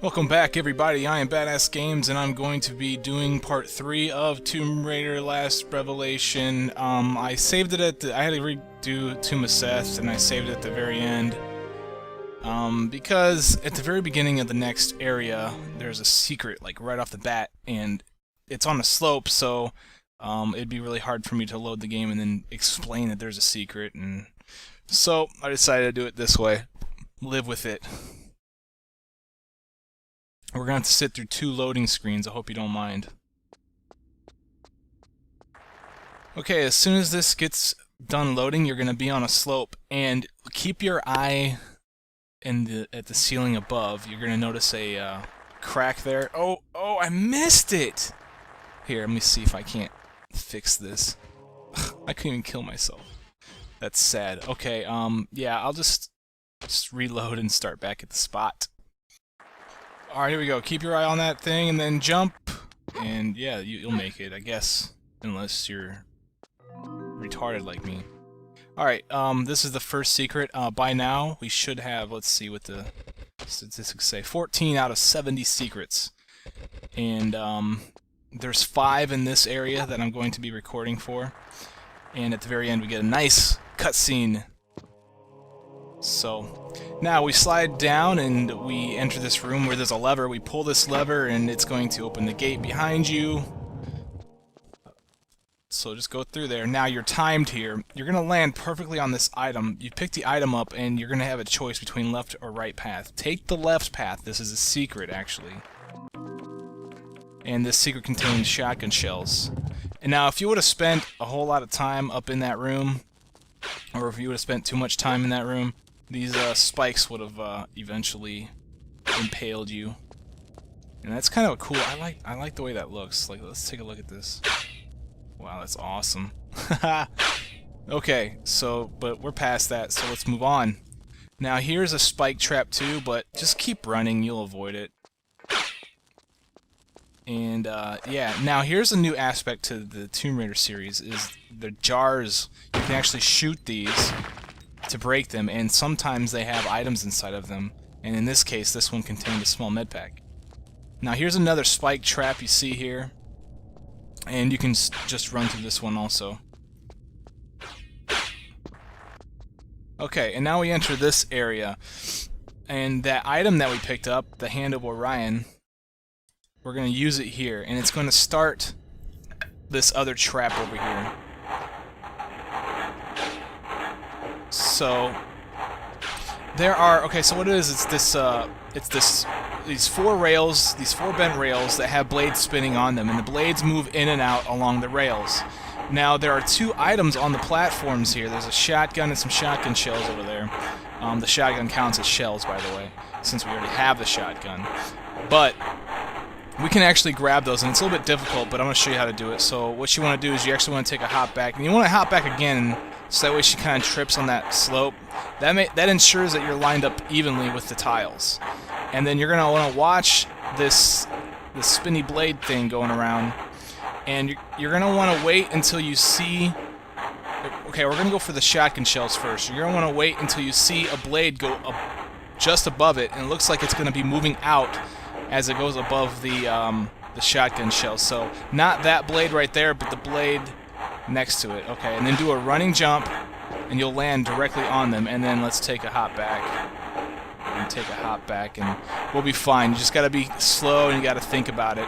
Welcome back, everybody. I am Badass Games, and I'm going to be doing part 3 of Tomb Raider Last Revelation. I saved it at the... I had to redo Tomb of Seth, and I saved it at the very end. Because at the very beginning of the next area, there's a secret, like, right off the bat, and it's on a slope, so it'd be really hard for me to load the game and then explain that there's a secret, and so I decided to do it this way. Live with it. We're going to have to sit through 2 loading screens. I hope you don't mind. Okay, as soon as this gets done loading, you're going to be on a slope, and keep your eye at the ceiling above. You're going to notice a crack there. Oh, I missed it! Here, let me see if I can't fix this. I couldn't even kill myself. That's sad. Okay, yeah, I'll just reload and start back at the spot. Alright, here we go. Keep your eye on that thing and then jump. And yeah, you'll make it, I guess. Unless you're retarded like me. Alright, this is the first secret. By now, we should have, let's see what the statistics say, 14 out of 70 secrets. And there's 5 in this area that I'm going to be recording for. And at the very end, we get a nice cutscene. So, now we slide down and we enter this room where there's a lever. We pull this lever and it's going to open the gate behind you. So just go through there. Now you're timed here. You're going to land perfectly on this item. You pick the item up and you're going to have a choice between left or right path. Take the left path. This is a secret, actually. And this secret contains shotgun shells. And now if you would have spent a whole lot of time up in that room, or if you would have spent too much time in that room, these spikes would have eventually impaled you, and that's kind of cool. I like the way that looks. Like, let's take a look at this. Wow, that's awesome. Okay, but we're past that, so let's move on. Now here's a spike trap too, but just keep running, you'll avoid it. And yeah, now here's a new aspect to the Tomb Raider series: is the jars. You can actually shoot these to break them, and sometimes they have items inside of them, and in this case this one contained a small med pack. Now here's another spike trap you see here, and you can just run through this one also. Okay, and now we enter this area, and that item that we picked up, the Hand of Orion, we're going to use it here, and it's going to start this other trap over here. So there are, okay, so what it is, these 4 rails, these 4 bent rails that have blades spinning on them, and the blades move in and out along the rails. Now there are 2 items on the platforms here. There's a shotgun and some shotgun shells over there. The shotgun counts as shells, by the way, since we already have the shotgun. But we can actually grab those, and it's a little bit difficult, but I'm going to show you how to do it. So what you want to do is you actually want to take a hop back, and you want to hop back again, so that way she kind of trips on that slope. That ensures that you're lined up evenly with the tiles. And then you're going to want to watch this spinny blade thing going around, and you're going to want to wait until you see... Okay, we're going to go for the shotgun shells first. You're going to want to wait until you see a blade go up just above it, and it looks like it's going to be moving out as it goes above the shotgun shell. So not that blade right there, but the blade next to it. Okay, and then do a running jump, and you'll land directly on them. And then let's take a hop back, and take a hop back, and we'll be fine. You just got to be slow, and you got to think about it.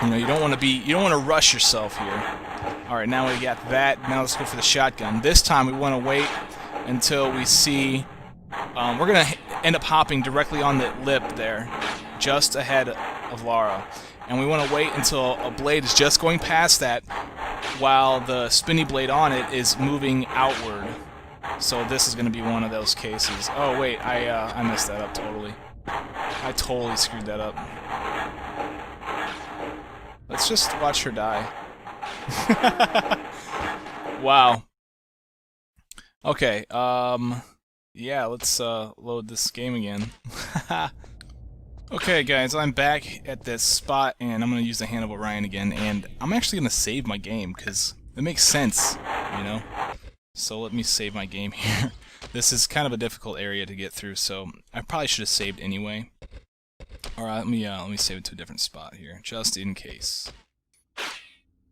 You know, you don't want to rush yourself here. All right, now we got that. Now let's go for the shotgun. This time we want to wait until we see. We're gonna end up hopping directly on the lip there, just ahead of Lara, and we want to wait until a blade is just going past that, while the spinny blade on it is moving outward. So this is going to be one of those cases. Oh wait, I messed that up totally. I totally screwed that up. Let's just watch her die. Wow. Okay, yeah, let's load this game again. Okay guys, I'm back at this spot, and I'm going to use the Hand of Orion again, and I'm actually going to save my game, because it makes sense, you know? So let me save my game here. This is kind of a difficult area to get through, so I probably should have saved anyway. Alright, let me save it to a different spot here, just in case.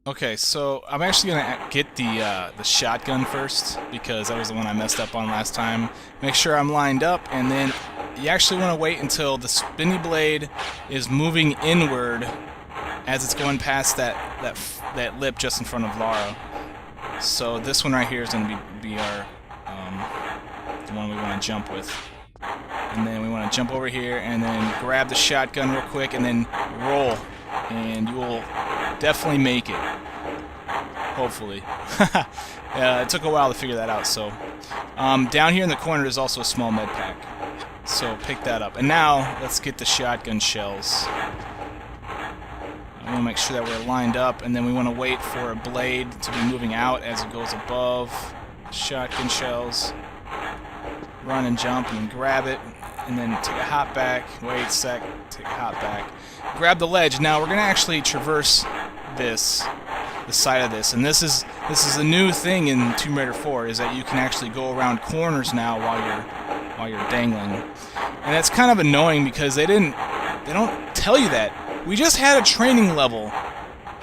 Okay, so I'm actually gonna get the shotgun first, because that was the one I messed up on last time. Make sure I'm lined up, and then you actually want to wait until the spinny blade is moving inward as it's going past that lip just in front of Lara. So this one right here is going to be our the one we want to jump with. And then we want to jump over here and then grab the shotgun real quick and then roll. And you will definitely make it. Hopefully. It took a while to figure that out. So down here in the corner is also a small med pack. So pick that up. And now let's get the shotgun shells. I want to make sure that we're lined up, and then we want to wait for a blade to be moving out as it goes above. Shotgun shells. Run and jump and grab it, and then take a hop back. Wait a sec. Take a hop back. Grab the ledge. Now we're going to actually traverse the side of this, and this is a new thing in Tomb Raider 4, is that you can actually go around corners now while you're dangling, and that's kind of annoying because they don't tell you that. We just had a training level.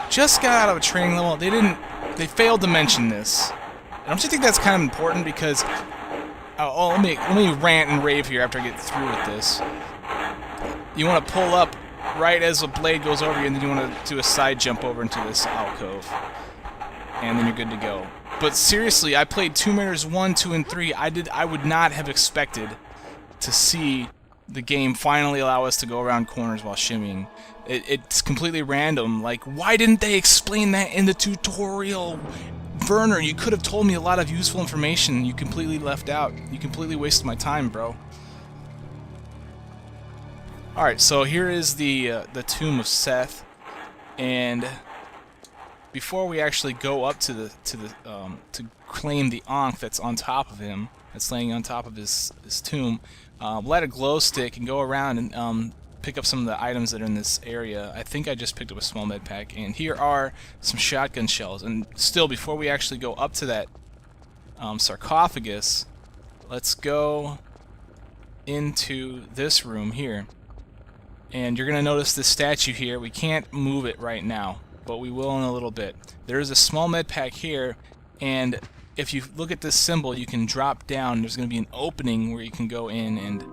Just got out of a training level. They failed to mention this. Don't you think that's kind of important? Because let me rant and rave here after I get through with this. You want to pull up right as the blade goes over you, and then you want to do a side jump over into this alcove, and then you're good to go. But seriously, I played Tomb Raiders 1, 2, and 3. I would not have expected to see the game finally allow us to go around corners while shimmying. It's completely random. Like, why didn't they explain that in the tutorial? Werner, you could have told me a lot of useful information you completely left out. You completely wasted my time, bro. Alright, so here is the Tomb of Seth, and before we actually go up to claim the Ankh that's on top of him, that's laying on top of his tomb, light a glow stick and go around and pick up some of the items that are in this area. I think I just picked up a small med pack, and here are some shotgun shells. And still, before we actually go up to that sarcophagus, let's go into this room here. And you're going to notice this statue here. We can't move it right now, but we will in a little bit. There is a small med pack here, and if you look at this symbol, you can drop down. There's going to be an opening where you can go in and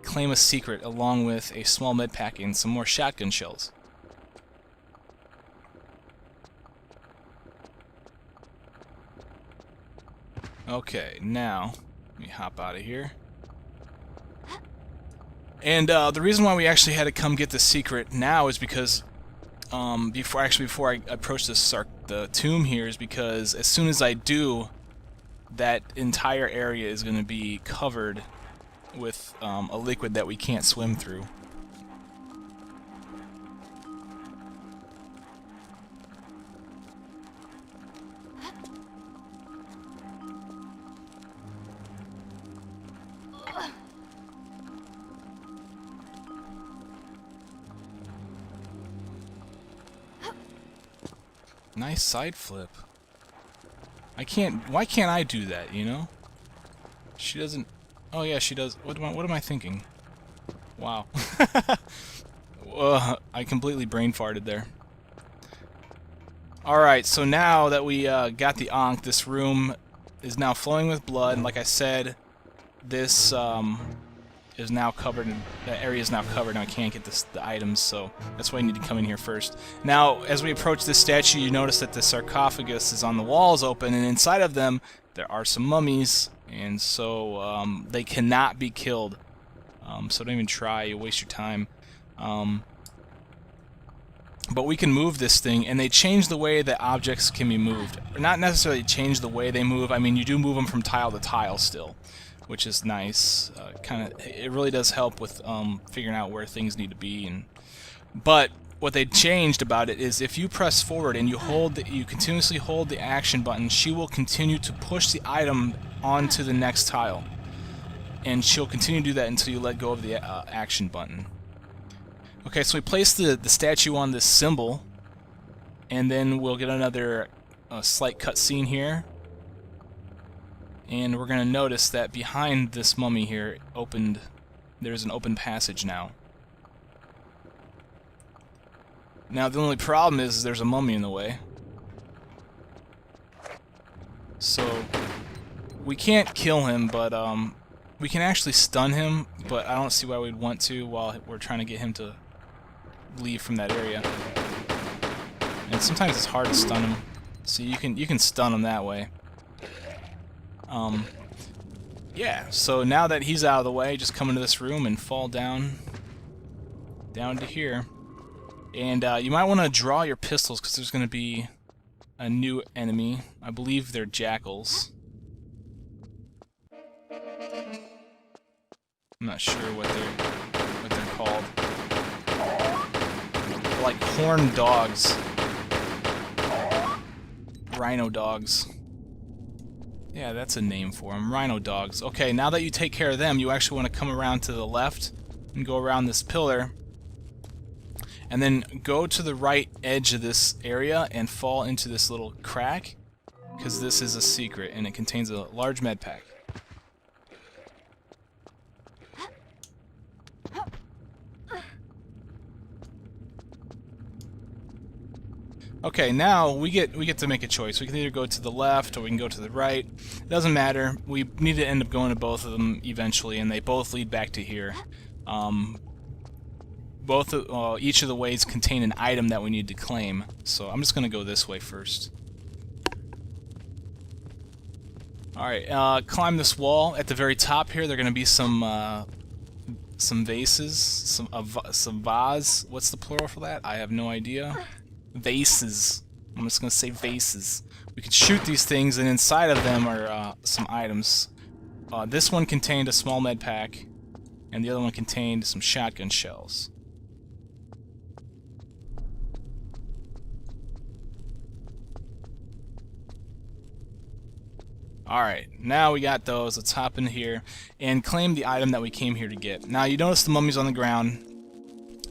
claim a secret along with a small med pack and some more shotgun shells. Okay, now let me hop out of here. And the reason why we actually had to come get the secret now is because before I approach the tomb here, is because as soon as I do, that entire area is going to be covered with a liquid that we can't swim through. Nice side flip. Why can't I do that, you know? She doesn't... Oh yeah, she does. What am I thinking? Wow. I completely brain farted there. Alright, so now that we got the Ankh, this room is now flowing with blood. Like I said, this is now covered. That area is now covered, and I can't get the items, so that's why I need to come in here first. Now, as we approach this statue, you notice that the sarcophagus is on the walls open, and inside of them there are some mummies, and so they cannot be killed. So don't even try, you waste your time. But we can move this thing, and they change the way that objects can be moved. Or not necessarily change the way they move. I mean, you do move them from tile to tile still, which is nice. It really does help with figuring out where things need to be. But what they changed about it is if you press forward and you continuously hold the action button, she will continue to push the item onto the next tile, and she'll continue to do that until you let go of the action button. Okay, so we place the statue on this symbol, and then we'll get another slight cutscene here. And we're going to notice that behind this mummy here, there's an open passage now. Now the only problem is there's a mummy in the way. So we can't kill him, but we can actually stun him, but I don't see why we'd want to while we're trying to get him to leave from that area. And sometimes it's hard to stun him, so you can stun him that way. Yeah, so now that he's out of the way, just come into this room and fall down to here. And you might want to draw your pistols, because there's going to be a new enemy. I believe they're jackals. I'm not sure what they're called. They're like horned dogs. Rhino dogs. Yeah, that's a name for them. Rhino dogs. Okay, now that you take care of them, you actually want to come around to the left and go around this pillar. And then go to the right edge of this area and fall into this little crack, because this is a secret and it contains a large med pack. Okay, now we get to make a choice. We can either go to the left or we can go to the right. It doesn't matter. We need to end up going to both of them eventually, and they both lead back to here. Each of the ways contain an item that we need to claim. So I'm just going to go this way first. Alright, climb this wall. At the very top here, there are going to be some vases, some vase. What's the plural for that? I have no idea. Vases. I'm just going to say vases. We could shoot these things, and inside of them are some items. This one contained a small med pack, and the other one contained some shotgun shells. Alright, now we got those. Let's hop in here and claim the item that we came here to get. Now you notice the mummies on the ground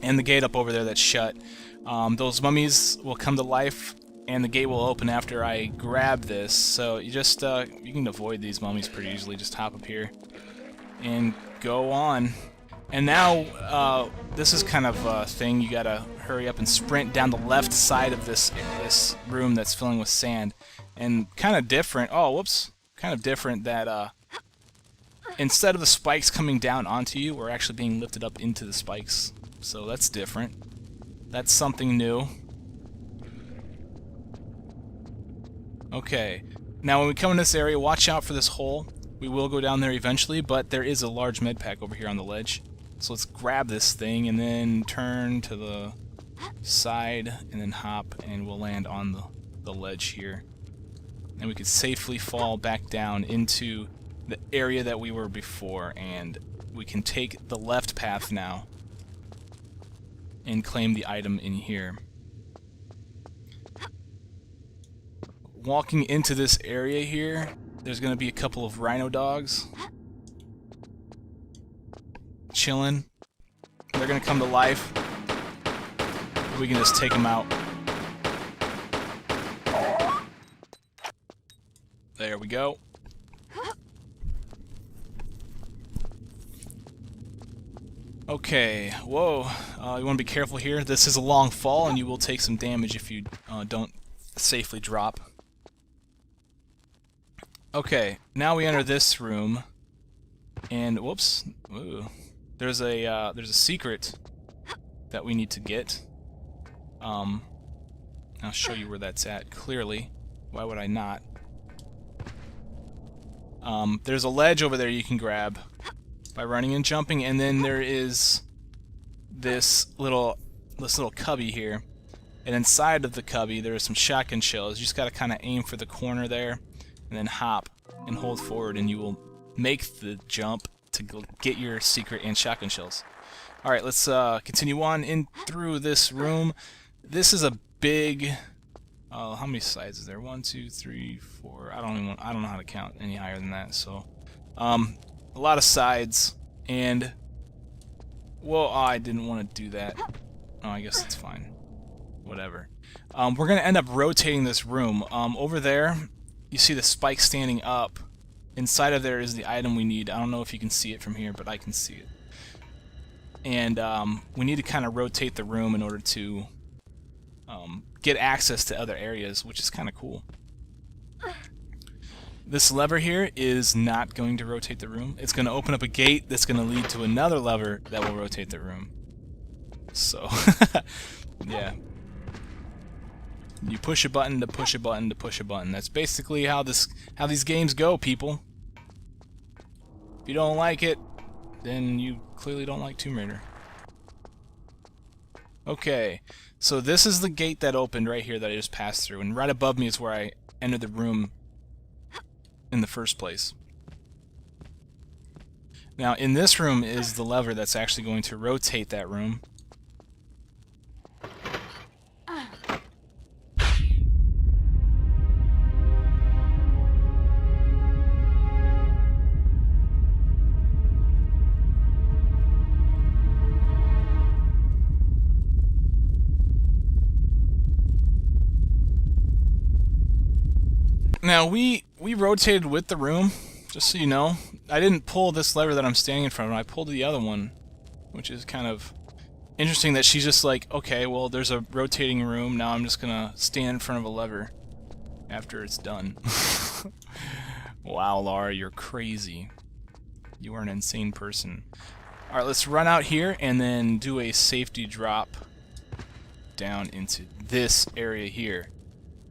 and the gate up over there that's shut. Those mummies will come to life and the gate will open after I grab this. So you just you can avoid these mummies pretty easily. Just hop up here and go on. And now this is kind of a thing. You gotta hurry up and sprint down the left side of this room that's filling with sand. And kind of different. Oh, whoops. Kind of different that instead of the spikes coming down onto you, we're actually being lifted up into the spikes. So that's different. That's something new. Okay. Now when we come in this area, watch out for this hole. We will go down there eventually, but there is a large med pack over here on the ledge. So let's grab this thing and then turn to the side and then hop, and we'll land on the ledge here. And we could safely fall back down into the area that we were before, and we can take the left path now and claim the item in here. Walking into this area here, there's going to be a couple of rhino dogs chilling. They're going to come to life. We can just take them out. There we go. Okay, whoa. You want to be careful here. This is a long fall, and you will take some damage if you don't safely drop. Okay, now we enter this room, and whoops, ooh, there's a secret that we need to get. I'll show you where that's at clearly. Why would I not? There's a ledge over there you can grab by running and jumping, and then there is this little cubby here, and inside of the cubby there are some shotgun shells. You just gotta kind of aim for the corner there, and then hop and hold forward, and you will make the jump to get your secret and shotgun shells. Alright, let's continue on in through this room. This is a big... how many sides is there? 1, 2, 3, 4. I don't know how to count any higher than that. So, a lot of sides, and well, I didn't want to do that. Oh, I guess it's fine. Whatever. We're gonna end up rotating this room. Over there, you see the spike standing up. inside of there is the item we need. I don't know if you can see it from here, but I can see it. And we need to kind of rotate the room in order to get access to other areas, which is kind of cool. This lever here is not going to rotate the room. It's going to open up a gate that's going to lead to another lever that will rotate the room. So, yeah. You push a button to push a button to push a button. That's basically how these games go, people. If you don't like it, then you clearly don't like Tomb Raider. Okay, so this is the gate that opened right here that I just passed through, and right above me is where I entered the room in the first place. Now, in this room is the lever that's actually going to rotate that room. Now, we rotated with the room, just so you know. I didn't pull this lever that I'm standing in front of, I pulled the other one, which is kind of interesting that she's just like, okay, well, there's a rotating room, now I'm just gonna stand in front of a lever after it's done. Wow, Lara, you're crazy. You are an insane person. Alright, let's run out here and then do a safety drop down into this area here.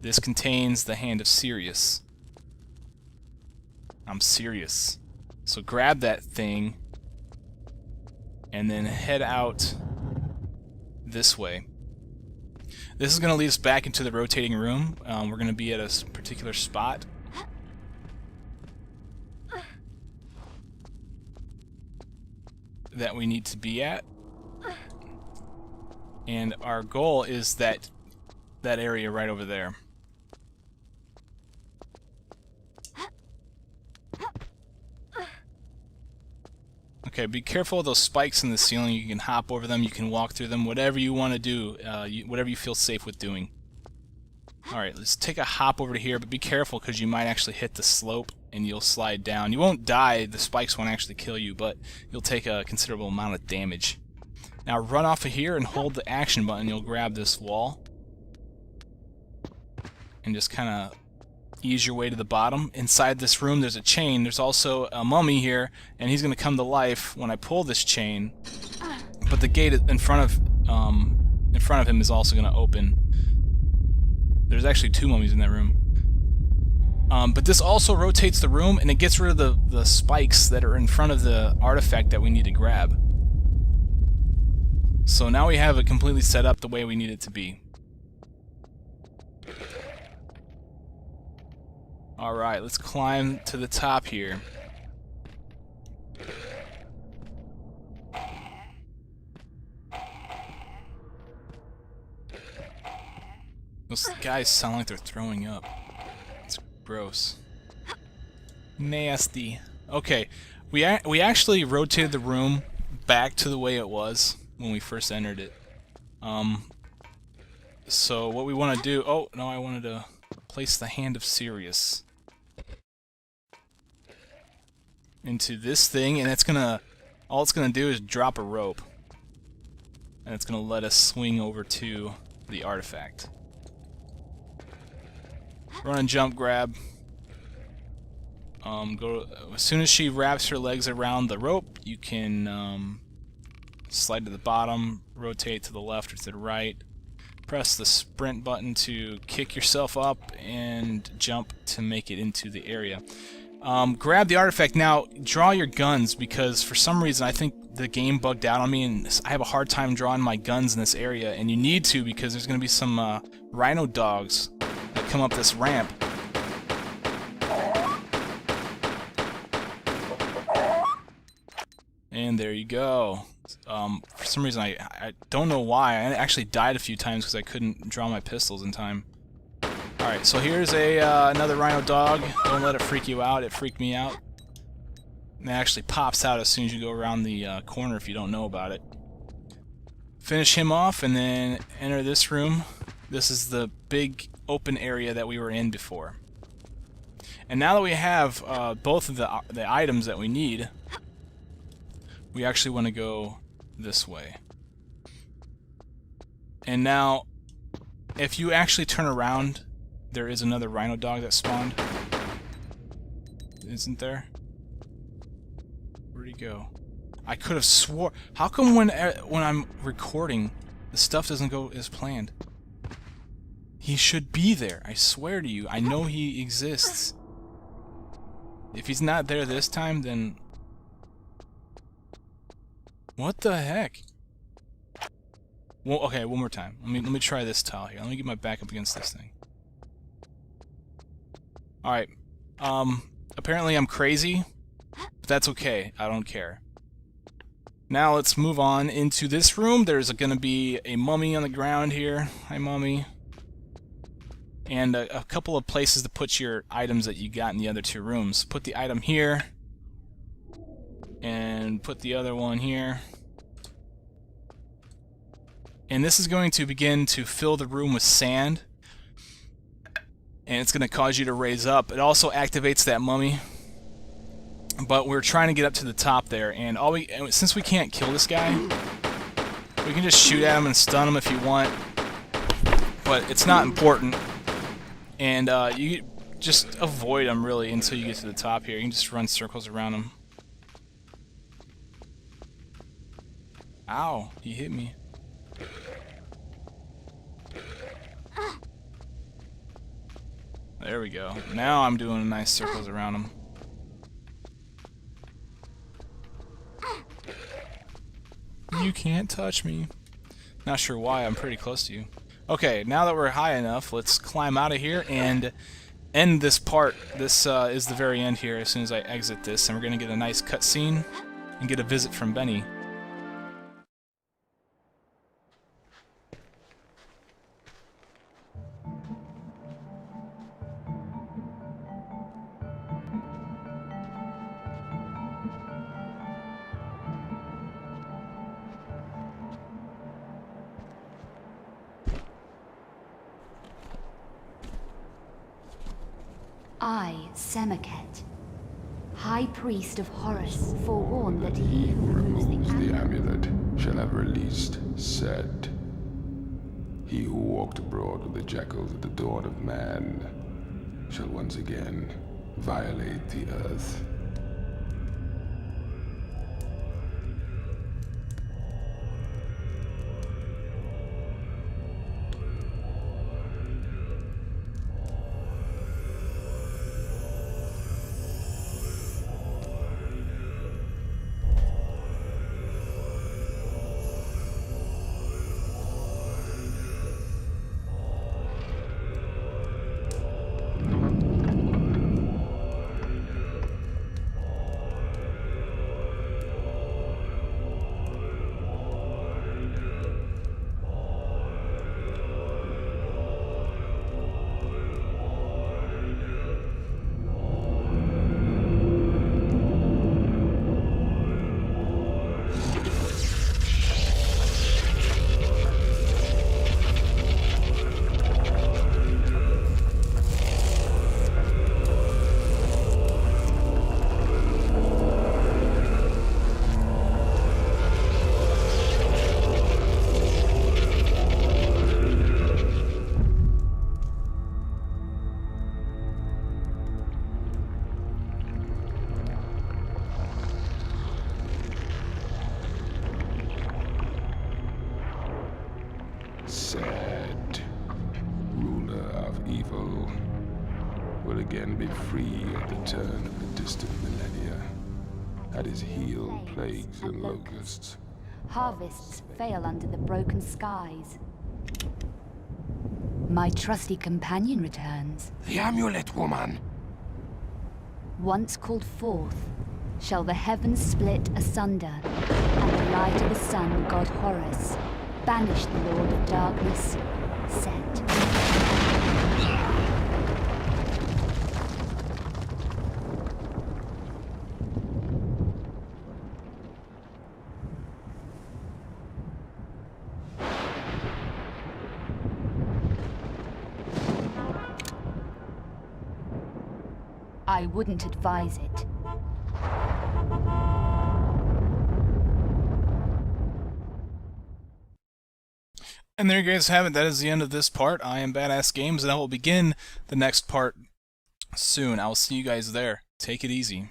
This contains the Hand of Sirius. I'm serious. So grab that thing and then head out this way. This is going to lead us back into the rotating room. We're going to be at a particular spot. That we need to be at. And our goal is that area right over there. Okay, be careful of those spikes in the ceiling. You can hop over them, you can walk through them, whatever you want to do, whatever you feel safe with doing. Alright, let's take a hop over to here, but be careful because you might actually hit the slope and you'll slide down. You won't die, the spikes won't actually kill you, but you'll take a considerable amount of damage. Now run off of here and hold the action button, you'll grab this wall. And just kind of ease your way to the bottom. Inside this room there's a chain. There's also a mummy here, and he's going to come to life when I pull this chain. But the gate in front of him is also going to open. There's actually two mummies in that room. But this also rotates the room, and it gets rid of the spikes that are in front of the artifact that we need to grab. So now we have it completely set up the way we need it to be. Alright, let's climb to the top here. Those guys sound like they're throwing up. It's gross. Nasty. Okay, we actually rotated the room back to the way it was when we first entered it. So what we want to do... Oh, no, I wanted to place the Hand of Sirius into this thing, and it's gonna... All it's gonna do is drop a rope. And it's gonna let us swing over to the artifact. Run and jump grab. As soon as she wraps her legs around the rope, you can slide to the bottom, rotate to the left or to the right, press the sprint button to kick yourself up, and jump to make it into the area. Grab the artifact. Now, draw your guns, because for some reason I think the game bugged out on me, and I have a hard time drawing my guns in this area, and you need to, because there's going to be some rhino dogs that come up this ramp. And there you go. For some reason, I don't know why. I actually died a few times because I couldn't draw my pistols in time. Alright, so here's another rhino dog. Don't let it freak you out. It freaked me out. And it actually pops out as soon as you go around the corner if you don't know about it. Finish him off and then enter this room. This is the big open area that we were in before. And now that we have both of the items that we need, we actually want to go this way. And now, if you actually turn around, there is another rhino dog that spawned. Isn't there? Where'd he go? I could have swore. How come when I'm recording, the stuff doesn't go as planned? He should be there. I swear to you. I know he exists. If he's not there this time, then... What the heck? Well, okay, one more time. Let me try this tile here. Let me get my back up against this thing. Alright. Apparently I'm crazy, but that's okay. I don't care. Now let's move on into this room. There's gonna be a mummy on the ground here. Hi, mummy. And a couple of places to put your items that you got in the other two rooms. Put the item here, and put the other one here. And this is going to begin to fill the room with sand, and it's going to cause you to raise up. It also activates that mummy, but we're trying to get up to the top there, and since we can't kill this guy, we can just shoot at him and stun him if you want, but it's not important. And you just avoid him, really, until you get to the top here. You can just run circles around him. Ow, he hit me. There we go. Now I'm doing nice circles around him. You can't touch me. Not sure why, I'm pretty close to you. Okay, now that we're high enough, let's climb out of here and end this part. This is the very end here as soon as I exit this, and we're going to get a nice cutscene and get a visit from Benny. I, Semaket, High Priest of Horus, forewarn that he who removes the amulet shall have released Set. He who walked abroad with the jackals at the dawn of man shall once again violate the earth. Set, ruler of evil, will again be free at the turn of the distant millennia. At his heel, plagues and locusts. Harvests fail under the broken skies. My trusty companion returns. The amulet, woman! Once called forth, shall the heavens split asunder, and the light of the sun, god Horus, banish the Lord of Darkness, Set. I wouldn't advise it. And there you guys have it. That is the end of this part. I am Badass Games, and I will begin the next part soon. I will see you guys there. Take it easy.